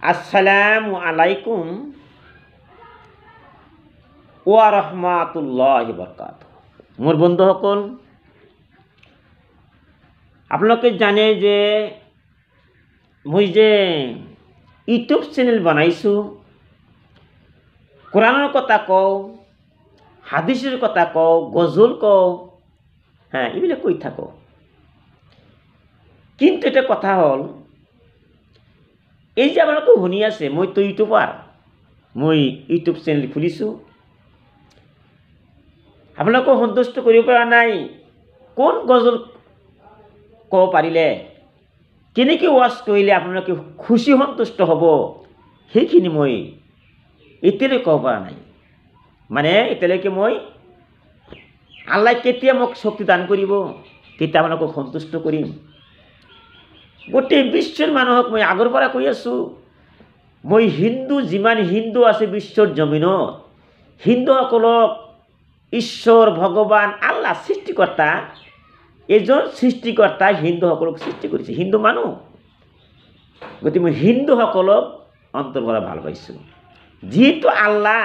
আসসালামু আলাইকুম ওয়া রাহমাতুল্লাহি ওয়া বারাকাতুহু। মোৰ বন্ধুসকল, আপোনালোকে জানে যে মই যে ইউটিউব চেনেল বনাইছোঁ, কোরআনের কথা কওঁ, হাদিসের কথা কওঁ, গজল কওঁ, হ্যাঁ এইবিলাক কৈ থাকোঁ। কিন্তু এটা কথা হ'ল, এই যে আপোনালোকে শুনি আছে, মই তো ইউটিউবাৰ, মই ইউটিউব চেনেল খুলিছোঁ। আপোনালোকক সন্তুষ্ট কৰিব পৰা নাই। কোন গজল ক'ব পাৰিলে, কেনেকৈ ৱাচ কৰিলে আপোনালোকে খুচি সন্তুষ্ট হ'ব, সেইখিনি মই এতিয়ালৈ ক'ব পৰা নাই। মানে এতিয়ালৈকে মই আল্লাহ কেতিয়া মোক শক্তি দান কৰিব, কেতিয়া আপোনালোকক সন্তুষ্ট কৰিম। গোটেই বিশ্বৰ মানুহক মই আগৰ পৰা কৈ আছোঁ, মই হিন্দু, যিমান হিন্দু আছে বিশ্বৰ জমিনত, হিন্দুসকলক ঈশ্বৰ, ভগৱান, আল্লাহ সৃষ্টিকৰ্তা, এজন সৃষ্টিকৰ্তা হিন্দুসকলক সৃষ্টি কৰিছে, হিন্দু মানুহ। গতিকে মই হিন্দুসকলক অন্তৰ পৰা ভাল পাইছোঁ। যিহেতু আল্লাহ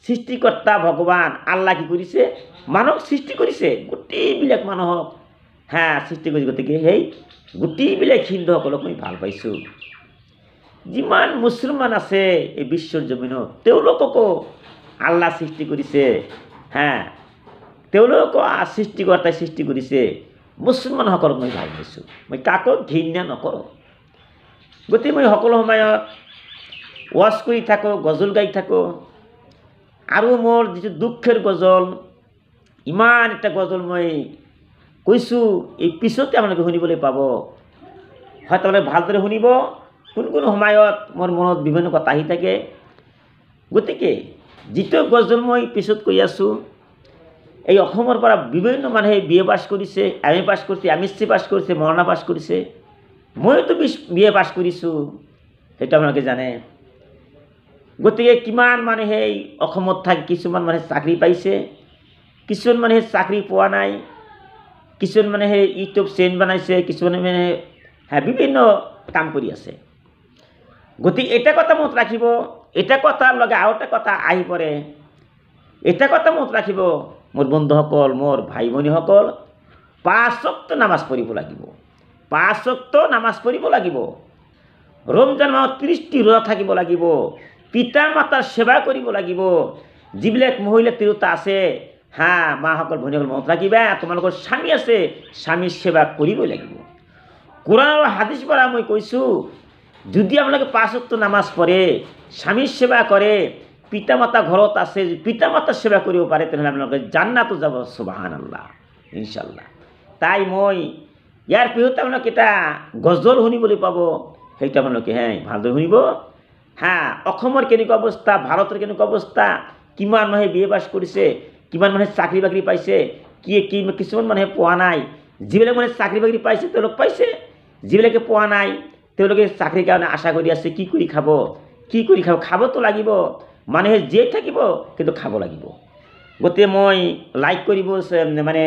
সৃষ্টিকৰ্তা ভগৱান, আল্লাহ কি কৰিছে, মানুহক সৃষ্টি কৰিছে, গোটেইবিলাক মানুহক সৃষ্টি কৰিছে। গতিকে সেই গোটেইবিলাক হিন্দুসকলক মই ভাল পাইছোঁ। যিমান মুছলমান আছে এই বিশ্বৰ জমিনত, তেওঁলোককো আল্লাহ সৃষ্টি কৰিছে, তেওঁলোকো সৃষ্টিকৰ্তাই সৃষ্টি কৰিছে। মুছলমানসকলক মই ভাল পাইছোঁ, মই কাকো ঘৃণা নকৰোঁ। গতিকে মই সকলো সময়ত ৱাচ কৰি থাকোঁ, গজল গাই থাকোঁ। আৰু মোৰ যিটো দুখৰ গজল, ইমান এটা গজল মই কৈছোঁ, এই পিছতে আপোনালোকে শুনিবলৈ পাব। হয়তো আপোনালোকে ভালদৰে শুনিব। কোন কোন সময়ত মোৰ মনত বিভিন্ন কথা আহি থাকে। গতিকে যিটো গজল মই পিছত কৈ আছোঁ, এই অসমৰ পৰা বিভিন্ন মানুহে BA পাছ কৰিছে, MA পাছ কৰিছে, MSc পাছ কৰিছে, মৰণা পাছ কৰিছে। ময়োতো BA পাছ কৰিছোঁ, সেইটো আপোনালোকে জানে। গতিকে কিমান মানুহে অসমত থাকি কিছুমান মানুহে চাকৰি পাইছে, কিছুমান মানুহে চাকৰি পোৱা নাই, কিছুমান মানুহে ইউটিউব চেনেল বনাইছে, কিছুমান মানুহে বিভিন্ন কাম কৰি আছে। গতিকে এটা কথা মনত ৰাখিব, এটা কথাৰ লগে আৰু এটা কথা আহি পৰে। এটা কথা মনত ৰাখিব মোৰ বন্ধুসকল, মোৰ ভাই ভনীসকল, 5 ওয়াক্ত নামাজ পঢ়িব লাগিব। 5 ওয়াক্ত নামাজ পঢ়িব লাগিব। ৰমজান মাহত 30টি ৰোজা থাকিব লাগিব। পিতা মাতাৰ সেৱা কৰিব লাগিব। যিবিলাক মহিলা তিৰোতা আছে, মাসকল, ভনীসকল মনত ৰাখিবা, তোমালোকৰ স্বামী আছে, স্বামীৰ সেৱা কৰিবই লাগিব। কোরআন আৰু হাদিস পৰা মই কৈছোঁ, যদি আপোনালোকে 5 ওয়াক্ত নামাজ পঢ়ে, স্বামীৰ সেৱা কৰে, পিতা মাতা ঘৰত আছে, পিতা মাতাৰ সেৱা কৰিব পাৰে, তেনেহ'লে আপোনালোকে জান্নাতো যাব। সুবহানাল্লাহ, ইনশাআল্লাহ। তাই মই ইয়াৰ পিছতে আপোনালোকে এটা গজল শুনিবলৈ পাব, সেইটো আপোনালোকে ভালদৰে শুনিব। অসমৰ কেনেকুৱা অৱস্থা, ভাৰতৰ কেনেকুৱা অৱস্থা, কিমান মানুহে BA পাছ কৰিছে, কিমান মানুহে চাকৰি বাকৰি পাইছে, কিছুমান মানুহে পোৱা নাই। যিবিলাক মানুহে চাকৰি বাকৰি পাইছে তেওঁলোক পাইছে, যিবিলাকে পোৱা নাই তেওঁলোকে চাকৰিৰ কাৰণে আশা কৰি আছে। কি কৰি খাব, কি কৰি খাব, খাবতো লাগিব। মানুহে জীয়াই থাকিব, কিন্তু খাব লাগিব। গতিকে মই লাইক কৰিব, মানে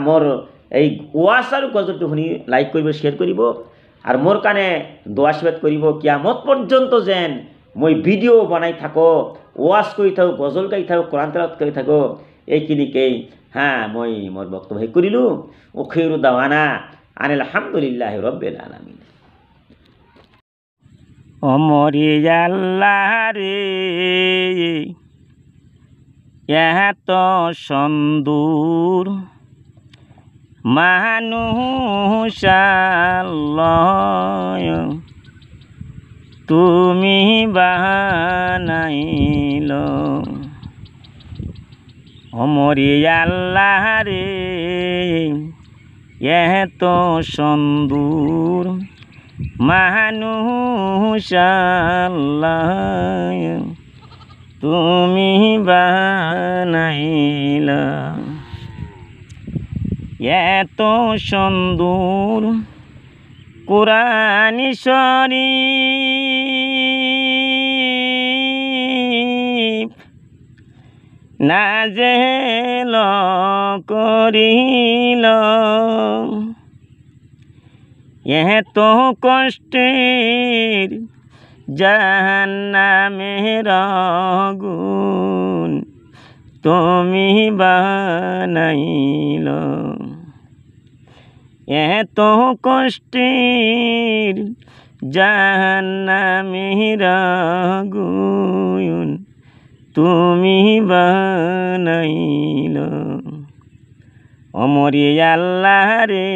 মোৰ এই ৱাচ আৰু গজলটো শুনি লাইক কৰিব, শ্বেয়াৰ কৰিব, আৰু মোৰ কাৰণে দোৱা আশীৰ্বাদ কৰিব। কিয়ামত পৰ্যন্ত যেন মই ভিডিঅ' বনাই থাকোঁ, ৱাচ কৰি থাকোঁ, গজল গাই থাকোঁ, কোরআন তেলাওয়াত কৰি থাকোঁ। এইখিনিকেই মই মোৰ বক্তব্য শেষ কৰিলোঁ। আখিৰু দাৱানা আনিল হামদুলিল্লাহি ৰব্বিল আলামিন। অমরি আল্লাহ রে, এত সুন্দর মানুষ আল্লাহ তুমি বানাইল। অমরি আল্লাহ রে, এত সুন্দর মানুষ আল্লাহ তুমি বানাইলা। এত সুন্দর কোরআন শরীফ নাজেল করিল, এত কষ্টের জাহান্নামের আগুন তুমি বানাইল এত কষ্টের জাহান্নামের আগুন তুমি বানাইল অমরে আল্লাহ রে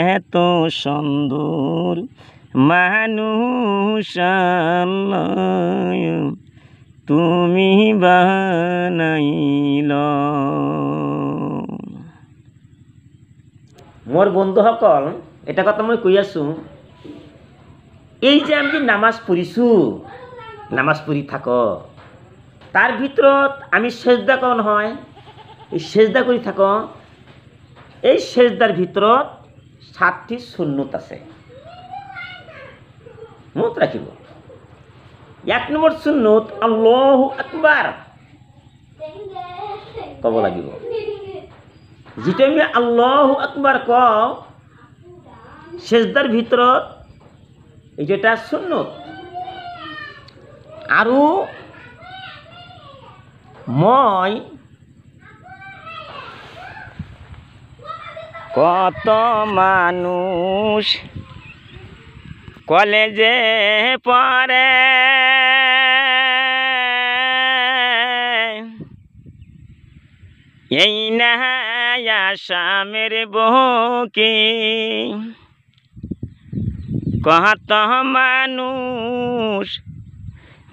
এত সুন্দর মানুষ আল্লাহ তুমি বানাইল। মোর বন্ধুসকল এটা কথা মই কৈ আছোঁ এই যে আমি নামাজ পঢ়িছোঁ নামাজ পঢ়ি থাক তাৰ ভিতৰত আমি সেজদা কৰোঁ নহয় এই সেজদা কৰি থাক এই সেজদাৰ ভিতৰত 7টি সুন্নত আছে মনত ৰাখিব 1 নম্বৰ সুন্নত আল্লাহু আকবার ক'ব লাগিব যেটা আমি আল্লাহু আকবার কওঁ সেজদাৰ ভিতৰত এইটা সুন্নত আৰু মই কত মানুষ কলেজে পড়ে এই না আসামের বুকে কত মানুষ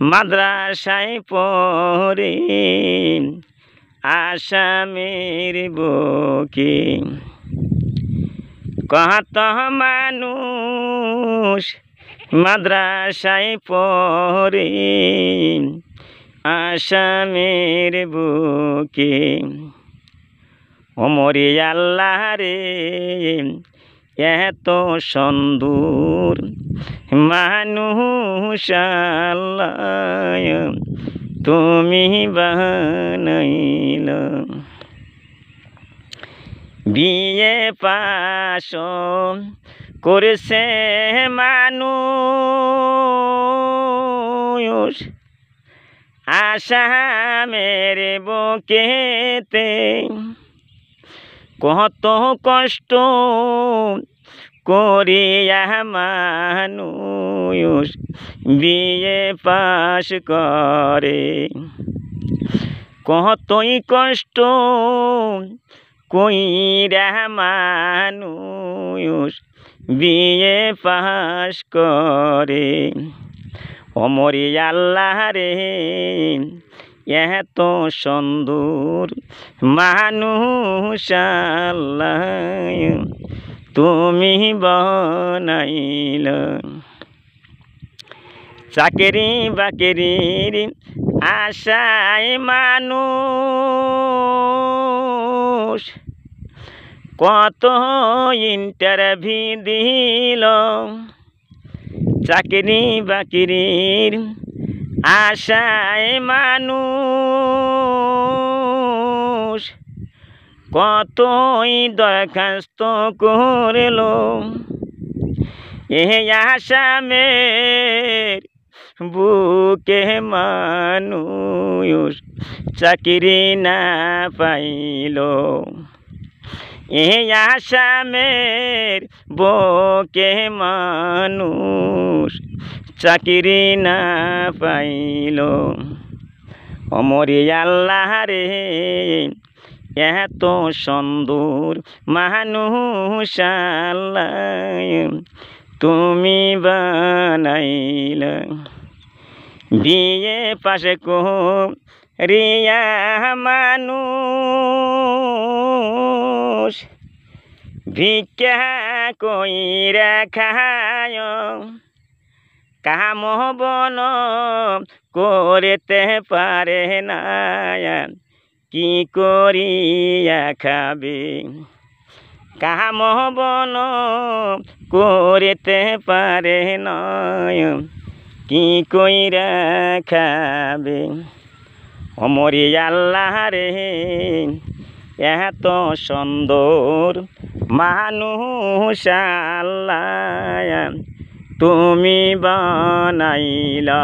মাদ্রাসায় পড়ে আসামের বুকে কত মানুষ মাদ্রাসায় পড়ে আসামের বুকে ওমরে আল্লাহ রে এত সুন্দর মানুষ আল্লাহ তুমি বানাইল বিয়ে পাশ করেছে মানুষ আসামের বুকেতে কত কষ্ট করিয়া মানুষ বিয়ে পাশ করে কতই কষ্ট কইরা মানুষ বিয়ে পাশ করে ওমরে আল্লাহ রে এত সুন্দর মানুষ আল্লাহ তুমি বানাইল চাকরি বাকরির আশায় মানুষ কত ইন্টারভিউ দিল চাকরি বাকরির আশায় মানুষ কতই দরখাস্ত করল এই আসামের বুকে মানুষ চাকরি না পাইল এই আসামের বুকে মানুষ চাকরি না পাইল ওমরে আল্লাহ রে এত সুন্দর মানুষ আল্লাহ তুমি বানাইল বিয়ে পাশে করিয়া মানুষ ভিক্ষা কইরা খায় কাম বন করতে পারে না কি করিয়া খাবে কাম বন করতে পারে না কি কইরা খাবে ওমরে আল্লাহ রে এত সুন্দর মানুষ আল্লাহ তুমি বানাইলা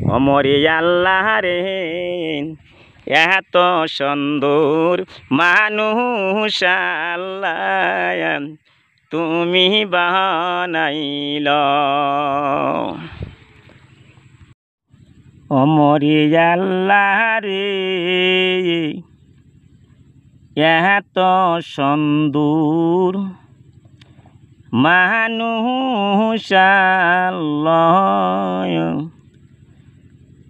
ওমরে আল্লাহ রে এত সুন্দর মানুষ আল্লাহ তুমি বানাইলা ওমরে আল্লাহ রে এত সুন্দর মানুষ আল্লাহ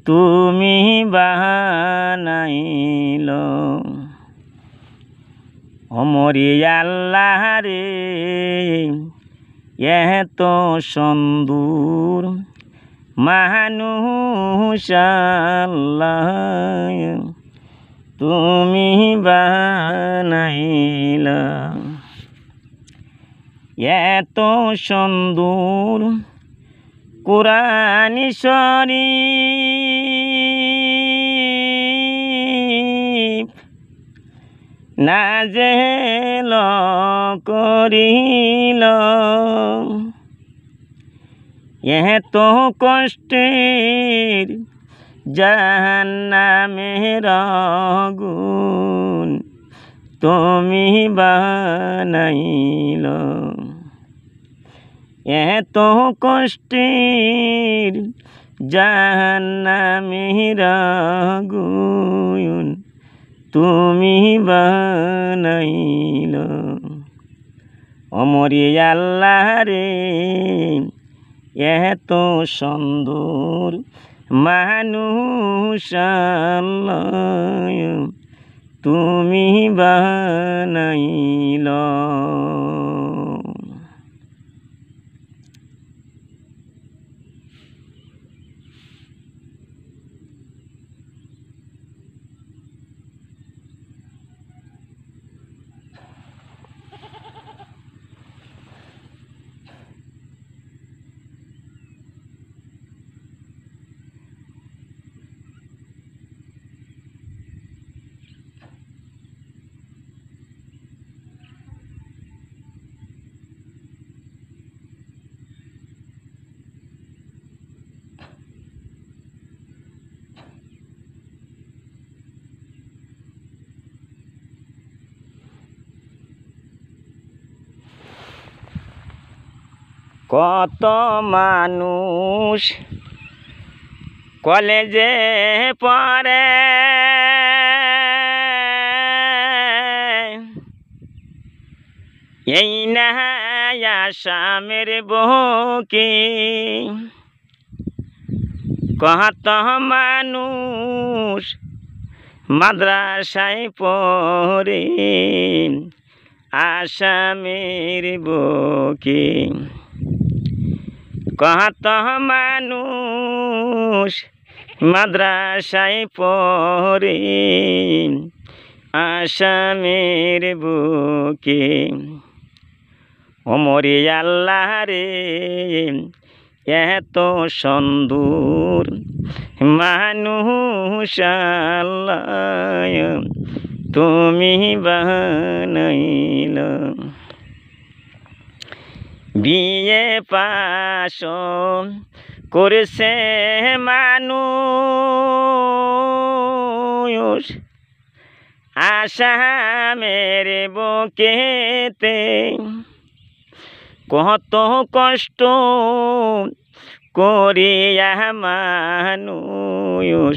তুমি বানাইল ওমরে আল্লাহ রে এত সুন্দর মানুষ আল্লাহ তুমি বানাইলা এত সুন্দর কুরআন শরীফ নাযিল করিল এত কষ্টের জাহান্নামের আগুন তুমি বানাইল এত কষ্টের জাহান্নামের আগুন তুমি বানাইল ওমরে আল্লাহ রে এত সুন্দর মানুষ আল্লাহ তুমি বানাইল কত মানুষ কলেজে পড়ে এই না আসামের বুকে কত মানুষ মাদ্রাসায় পড়ে আসামের বুকে কত মানুষ মাদ্রাসায় পড়ে আসামের বুকে ওমরে আল্লাহ রে এত সুন্দর মানুষ আল্লাহ তুমি বানাইল বিয়ে পাশ করেছে মানুষ আসামের বুকেতে কত কষ্ট করিয়া মানুষ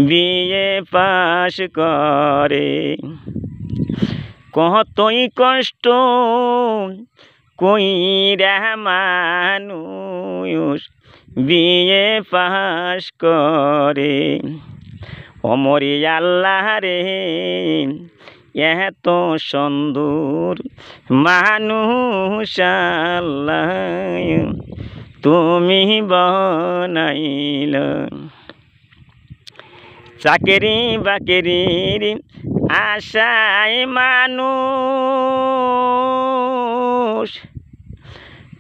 বিয়ে পাশ করে কতই কষ্ট কইরা মানুষ বিয়ে পাশ করে ওমরে আল্লাহ রে এত সুন্দর মানুষ আল্লাহ তুমি বানাইল চাকরি বাকরির আশায় মানুষ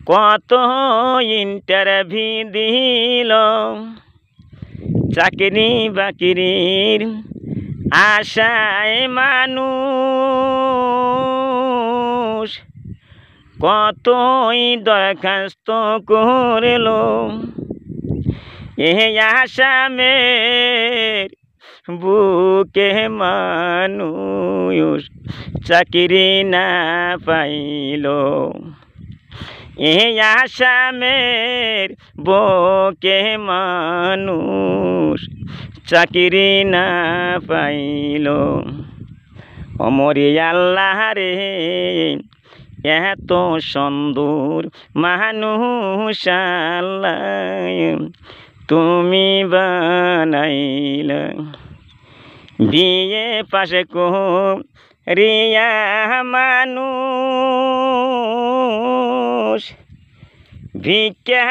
কত ইন্টারভিউ দিল চাকরি বাকরির আশায় মানুষ কতই দরখাস্ত করলো এ আসামের বুকে মানুষ চাকরি না পাইল এ আসামের বুকে মানুষ চাকরি না পাইল অমরি আল্লাহ রে এত সুন্দর মানুষ আল্লাহ তুমি বানাইলা বিয়ে পাশে করিয়া মানুষ ভিক্ষা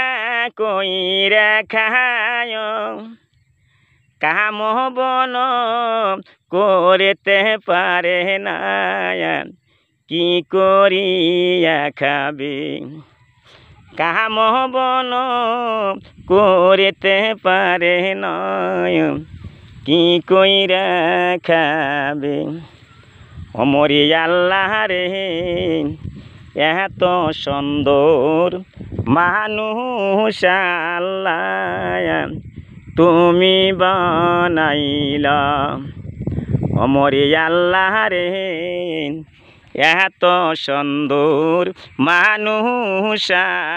কইরা খায় কাম বন করতে পারে না কি করিয়া খাবে কাম বন করতে পারে না কি কইরা খাবে অমরি আল্লাহ রে এত সুন্দর মানুষ আল্লাহ তুমি বানাইলা অমরি আল্লাহ রে এত সুন্দর মানুষ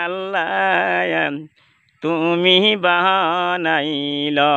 আল্লাহ তুমি বানাইলা।